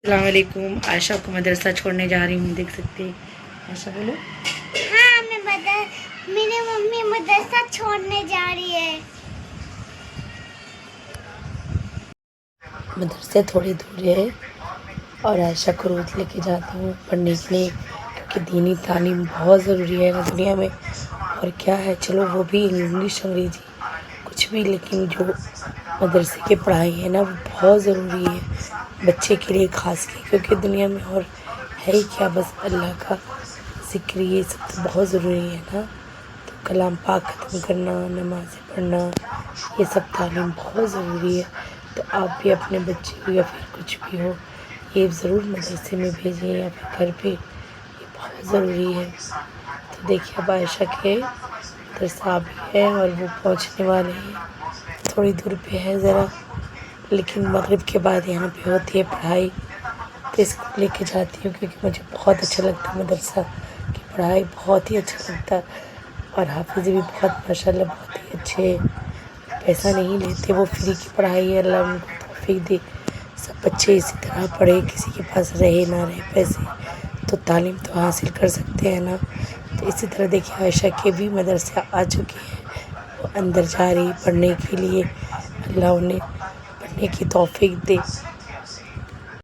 السلام علیکم. عائشہ کو مدرسہ چھوڑنے جا رہی ہوں. دیکھ سکتے ہیں. عائشہ بولو. ہاں میری ممی مدرسہ چھوڑنے جا رہی ہے. مدرسے تھوڑی دور ہے اور عائشہ کو روز لے کے جاتی ہوں پڑھنے کے لیے، کیونکہ دینی تعلیم بہت ضروری ہے نا دنیا میں. اور کیا ہے، چلو وہ بھی انگلش انگریزی کچھ بھی، لیکن جو مدرسے کی پڑھائی ہے نا وہ بہت ضروری ہے بچے کے لیے خاص کی، کیونکہ دنیا میں اور ہے ہی کیا، بس اللہ کا ذکر، یہ سب تو بہت ضروری ہے نا. تو کلام پاک ختم کرنا، نمازیں پڑھنا، یہ سب تعلیم بہت ضروری ہے. تو آپ بھی اپنے بچے کو یا پھر کچھ بھی ہو، یہ ضرور مدرسے میں بھیجیں یا پھر گھر پہ، یہ بہت ضروری ہے. تو دیکھیے اب عائشہ کے مدرسہ بھی ہے اور وہ پہنچنے والے ہیں، تھوڑی دور پہ ہے ذرا، لیکن مغرب کے بعد یہاں پہ ہوتی ہے پڑھائی. تو اس کو لے کے جاتی ہوں کیونکہ مجھے بہت اچھا لگتا ہے مدرسہ کی پڑھائی، بہت ہی اچھا لگتا ہے. اور حافظ بھی بہت ماشاء اللہ بہت ہی اچھے، پیسہ نہیں لیتے، وہ فری کی پڑھائی ہے. اللہ ان کو توفیق دے، سب بچے اسی طرح پڑھے، کسی کے پاس رہے نہ رہے پیسے تو تعلیم تو حاصل کر سکتے ہیں نا. تو اسی طرح دیکھیے عائشہ کے بھی مدرسہ آ چکی ہے، وہ اندر جا رہی پڑھنے کے لیے. اللہ انہیں پڑھنے کی توفیق دے.